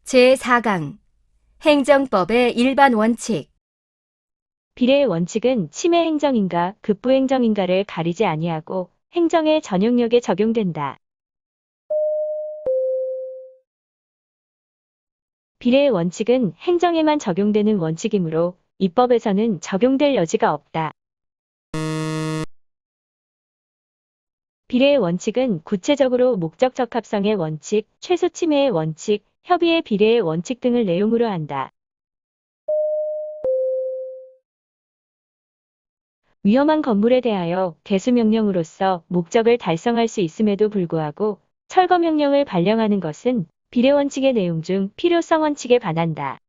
제4강 행정법의 일반 원칙 비례의 원칙은 침해 행정인가 급부 행정인가를 가리지 아니하고 행정의 전용력에 적용된다. 비례의 원칙은 행정에만 적용되는 원칙이므로 입법에서는 적용될 여지가 없다. 비례의 원칙은 구체적으로 목적 적합성의 원칙, 최소 침해의 원칙, 협의의 비례의 원칙 등을 내용으로 한다. 위험한 건물에 대하여 개수명령으로서 목적을 달성할 수 있음에도 불구하고 철거명령을 발령하는 것은 비례원칙의 내용 중 필요성 원칙에 반한다.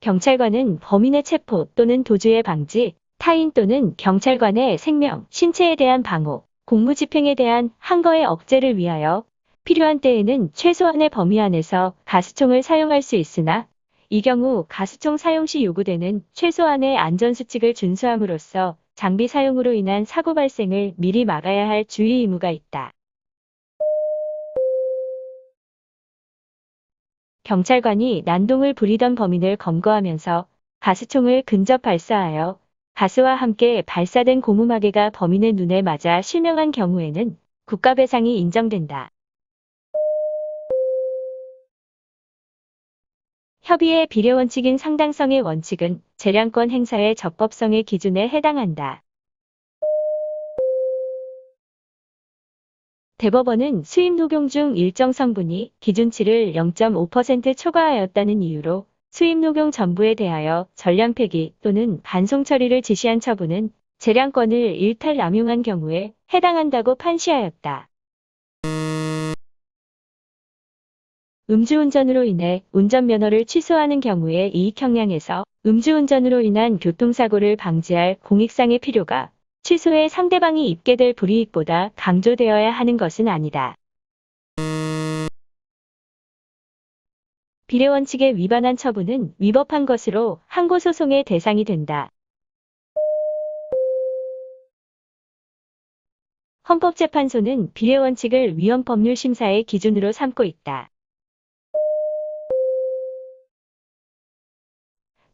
경찰관은 범인의 체포 또는 도주의 방지, 타인 또는 경찰관의 생명, 신체에 대한 방호, 공무집행에 대한 항거의 억제를 위하여 필요한 때에는 최소한의 범위 안에서 가스총을 사용할 수 있으나 이 경우 가스총 사용 시 요구되는 최소한의 안전수칙을 준수함으로써 장비 사용으로 인한 사고 발생을 미리 막아야 할 주의 의무가 있다. 경찰관이 난동을 부리던 범인을 검거하면서 가스총을 근접 발사하여 가스와 함께 발사된 고무마개가 범인의 눈에 맞아 실명한 경우에는 국가배상이 인정된다. 협의의 비례원칙인 상당성의 원칙은 재량권 행사의 적법성의 기준에 해당한다. 대법원은 수입 녹용 중 일정 성분이 기준치를 0.5% 초과하였다는 이유로 수입 녹용 전부에 대하여 전량 폐기 또는 반송 처리를 지시한 처분은 재량권을 일탈 남용한 경우에 해당한다고 판시하였다. 음주운전으로 인해 운전면허를 취소하는 경우에 이익형량에서 음주운전으로 인한 교통사고를 방지할 공익상의 필요가 취소에 상대방이 입게 될 불이익보다 강조되어야 하는 것은 아니다. 비례원칙에 위반한 처분은 위법한 것으로 항고소송의 대상이 된다. 헌법재판소는 비례원칙을 위헌법률심사의 기준으로 삼고 있다.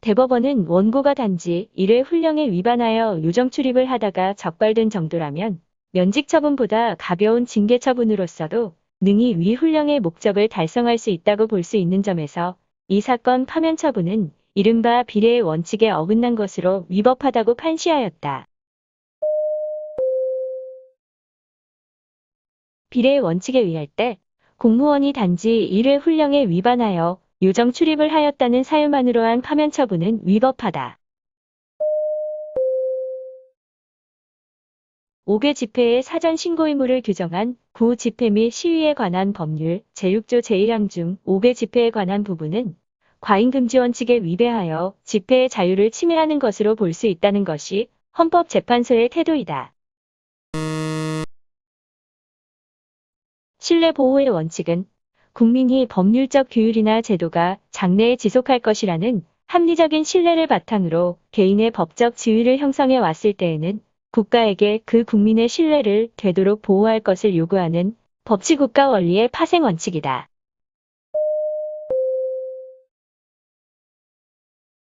대법원은 원고가 단지 1회 훈령에 위반하여 요정 출입을 하다가 적발된 정도라면 면직처분보다 가벼운 징계처분으로서도 능히 위 훈령의 목적을 달성할 수 있다고 볼 수 있는 점에서 이 사건 파면 처분은 이른바 비례의 원칙에 어긋난 것으로 위법하다고 판시하였다. 비례의 원칙에 의할 때 공무원이 단지 1회 훈령에 위반하여 요정 출입을 하였다는 사유만으로 한 파면 처분은 위법하다. 5개 집회의 사전 신고 의무를 규정한 구 집회 및 시위에 관한 법률 제6조 제1항 중 5개 집회에 관한 부분은 과잉금지 원칙에 위배하여 집회의 자유를 침해하는 것으로 볼 수 있다는 것이 헌법재판소의 태도이다. 신뢰보호의 원칙은 국민이 법률적 규율이나 제도가 장래에 지속할 것이라는 합리적인 신뢰를 바탕으로 개인의 법적 지위를 형성해 왔을 때에는 국가에게 그 국민의 신뢰를 되도록 보호할 것을 요구하는 법치국가 원리의 파생 원칙이다.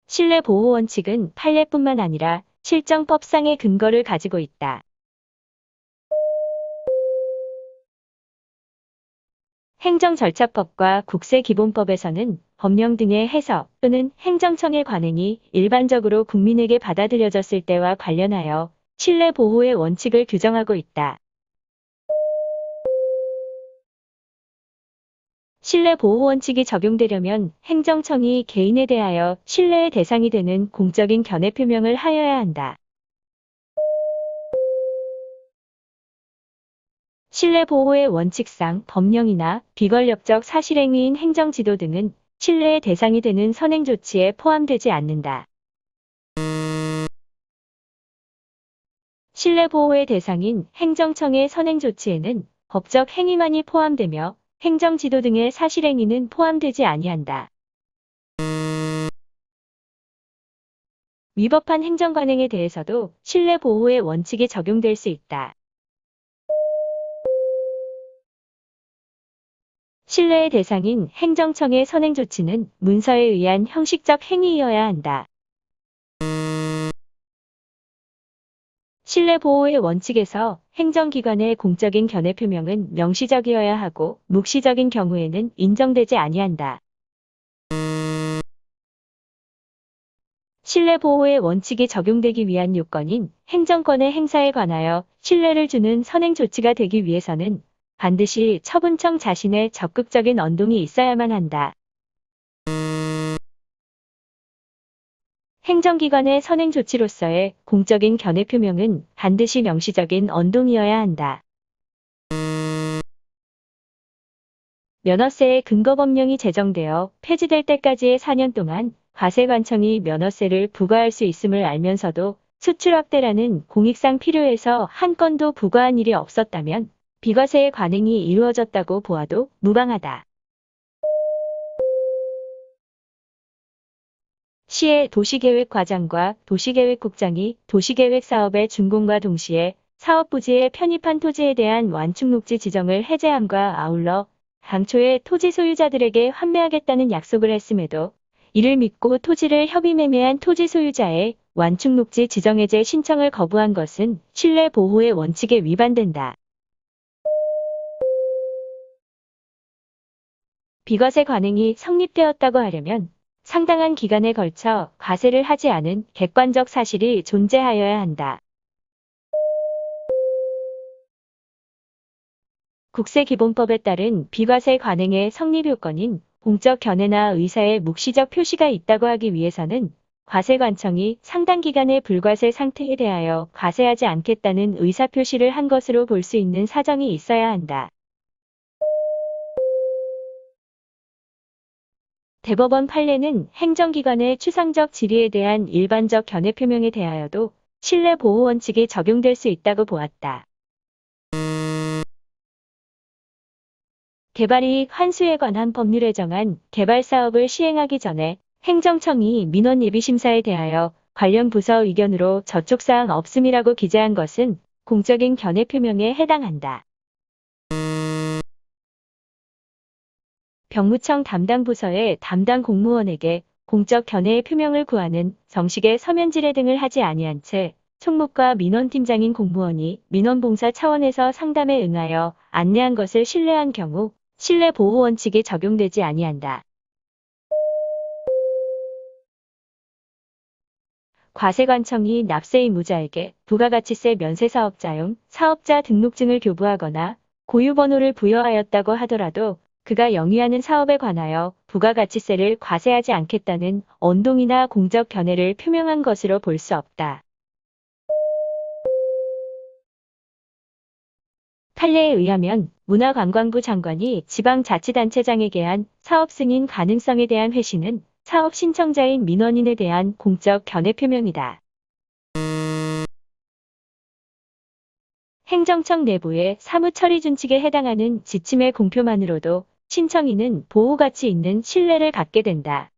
신뢰보호 원칙은 판례뿐만 아니라 실정법상의 근거를 가지고 있다. 행정절차법과 국세기본법에서는 법령 등의 해석 또는 행정청의 관행이 일반적으로 국민에게 받아들여졌을 때와 관련하여 신뢰보호의 원칙을 규정하고 있다. 신뢰보호 원칙이 적용되려면 행정청이 개인에 대하여 신뢰의 대상이 되는 공적인 견해 표명을 하여야 한다. 신뢰보호의 원칙상 법령이나 비권력적 사실행위인 행정지도 등은 신뢰의 대상이 되는 선행조치에 포함되지 않는다. 신뢰보호의 대상인 행정청의 선행조치에는 법적 행위만이 포함되며 행정지도 등의 사실행위는 포함되지 아니한다. 위법한 행정관행에 대해서도 신뢰보호의 원칙이 적용될 수 있다. 신뢰의 대상인 행정청의 선행 조치는 문서에 의한 형식적 행위이어야 한다. 신뢰 보호의 원칙에서 행정기관의 공적인 견해 표명은 명시적이어야 하고 묵시적인 경우에는 인정되지 아니한다. 신뢰 보호의 원칙이 적용되기 위한 요건인 행정권의 행사에 관하여 신뢰를 주는 선행 조치가 되기 위해서는 반드시 처분청 자신의 적극적인 언동이 있어야만 한다. 행정기관의 선행 조치로서의 공적인 견해 표명은 반드시 명시적인 언동이어야 한다. 면허세의 근거법령이 제정되어 폐지될 때까지의 4년 동안 과세관청이 면허세를 부과할 수 있음을 알면서도 수출 확대라는 공익상 필요해서 한 건도 부과한 일이 없었다면 비과세의 관행이 이루어졌다고 보아도 무방하다. 시의 도시계획과장과 도시계획국장이 도시계획 사업의 준공과 동시에 사업 부지에 편입한 토지에 대한 완충록지 지정을 해제함과 아울러 당초에 토지 소유자들에게 환매하겠다는 약속을 했음에도 이를 믿고 토지를 협의 매매한 토지 소유자의 완충록지 지정 해제 신청을 거부한 것은 신뢰 보호의 원칙에 위반된다. 비과세 관행이 성립되었다고 하려면 상당한 기간에 걸쳐 과세를 하지 않은 객관적 사실이 존재하여야 한다. 국세기본법에 따른 비과세 관행의 성립 요건인 공적 견해나 의사의 묵시적 표시가 있다고 하기 위해서는 과세관청이 상당 기간의 불과세 상태에 대하여 과세하지 않겠다는 의사표시를 한 것으로 볼 수 있는 사정이 있어야 한다. 대법원 판례는 행정기관의 추상적 질의에 대한 일반적 견해 표명에 대하여도 신뢰 보호 원칙이 적용될 수 있다고 보았다. 개발이익 환수에 관한 법률에 정한 개발 사업을 시행하기 전에 행정청이 민원 예비심사에 대하여 관련 부서 의견으로 저촉사항 없음이라고 기재한 것은 공적인 견해 표명에 해당한다. 병무청 담당 부서의 담당 공무원에게 공적 견해의 표명을 구하는 정식의 서면 지뢰 등을 하지 아니한 채 총무과 민원팀장인 공무원이 민원봉사 차원에서 상담에 응하여 안내한 것을 신뢰한 경우 신뢰 보호 원칙이 적용되지 아니한다. 과세관청이 납세 의무자에게 부가가치세 면세 사업자용 사업자 등록증을 교부하거나 고유번호를 부여하였다고 하더라도 그가 영위하는 사업에 관하여 부가가치세를 과세하지 않겠다는 언동이나 공적 견해를 표명한 것으로 볼 수 없다. 판례에 의하면 문화관광부 장관이 지방자치단체장에게 한 사업 승인 가능성에 대한 회신은 사업 신청자인 민원인에 대한 공적 견해 표명이다. 행정청 내부의 사무처리 준칙에 해당하는 지침의 공표만으로도 신청인은 보호가치 있는 신뢰를 갖게 된다.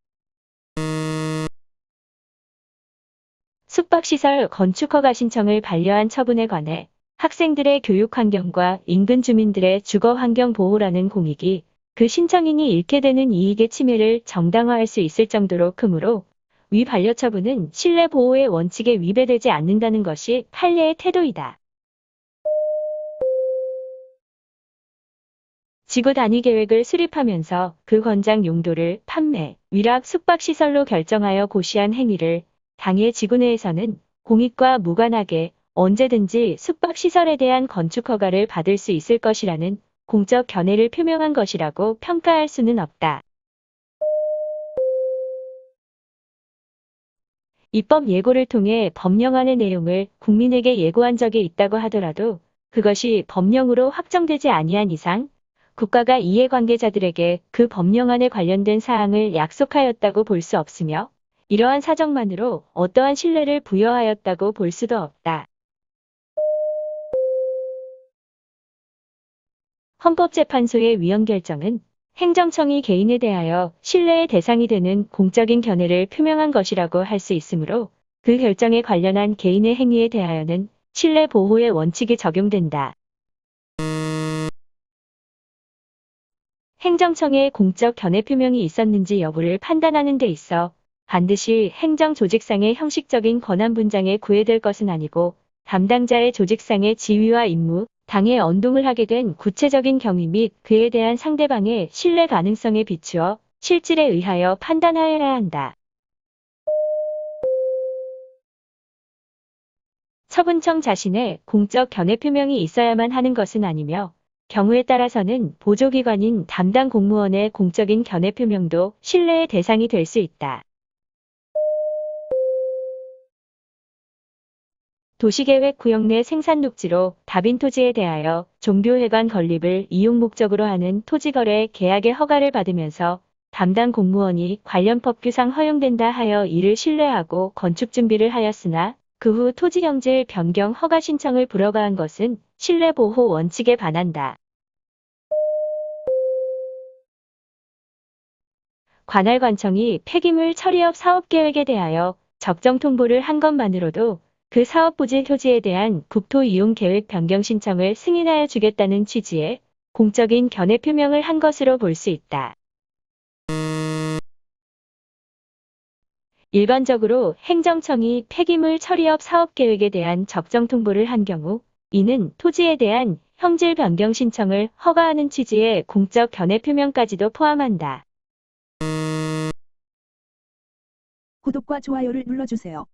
숙박시설 건축허가 신청을 반려한 처분에 관해 학생들의 교육환경과 인근 주민들의 주거환경 보호라는 공익이 그 신청인이 잃게 되는 이익의 침해를 정당화할 수 있을 정도로 크므로 위 반려처분은 신뢰 보호의 원칙에 위배되지 않는다는 것이 판례의 태도이다. 지구 단위 계획을 수립하면서 그 권장 용도를 판매, 위락 숙박시설로 결정하여 고시한 행위를 당해 지구 내에서는 공익과 무관하게 언제든지 숙박시설에 대한 건축 허가를 받을 수 있을 것이라는 공적 견해를 표명한 것이라고 평가할 수는 없다. 입법 예고를 통해 법령안의 내용을 국민에게 예고한 적이 있다고 하더라도 그것이 법령으로 확정되지 아니한 이상 국가가 이해관계자들에게 그 법령안에 관련된 사항을 약속하였다고 볼 수 없으며 이러한 사정만으로 어떠한 신뢰를 부여하였다고 볼 수도 없다. 헌법재판소의 위헌 결정은 행정청이 개인에 대하여 신뢰의 대상이 되는 공적인 견해를 표명한 것이라고 할 수 있으므로 그 결정에 관련한 개인의 행위에 대하여는 신뢰 보호의 원칙이 적용된다. 행정청에 공적 견해 표명이 있었는지 여부를 판단하는 데 있어 반드시 행정조직상의 형식적인 권한 분장에 구애될 것은 아니고 담당자의 조직상의 지위와 임무, 당의 언동을 하게 된 구체적인 경위 및 그에 대한 상대방의 신뢰 가능성에 비추어 실질에 의하여 판단하여야 한다. 처분청 자신의 공적 견해 표명이 있어야만 하는 것은 아니며 경우에 따라서는 보조기관인 담당 공무원의 공적인 견해 표명도 신뢰의 대상이 될 수 있다. 도시계획 구역 내 생산 녹지로 다빈토지에 대하여 종교회관 건립을 이용 목적으로 하는 토지거래 계약의 허가를 받으면서 담당 공무원이 관련 법규상 허용된다 하여 이를 신뢰하고 건축 준비를 하였으나 그 후 토지경질 변경 허가 신청을 불허가한 것은 신뢰보호 원칙에 반한다. 관할관청이 폐기물 처리업 사업계획에 대하여 적정 통보를 한 것만으로도 그 사업 부지 토지에 대한 국토 이용 계획 변경 신청을 승인하여 주겠다는 취지의 공적인 견해 표명을 한 것으로 볼 수 있다. 일반적으로 행정청이 폐기물 처리업 사업 계획에 대한 적정 통보를 한 경우 이는 토지에 대한 형질 변경 신청을 허가하는 취지의 공적 견해 표명까지도 포함한다. 구독과 좋아요를 눌러주세요.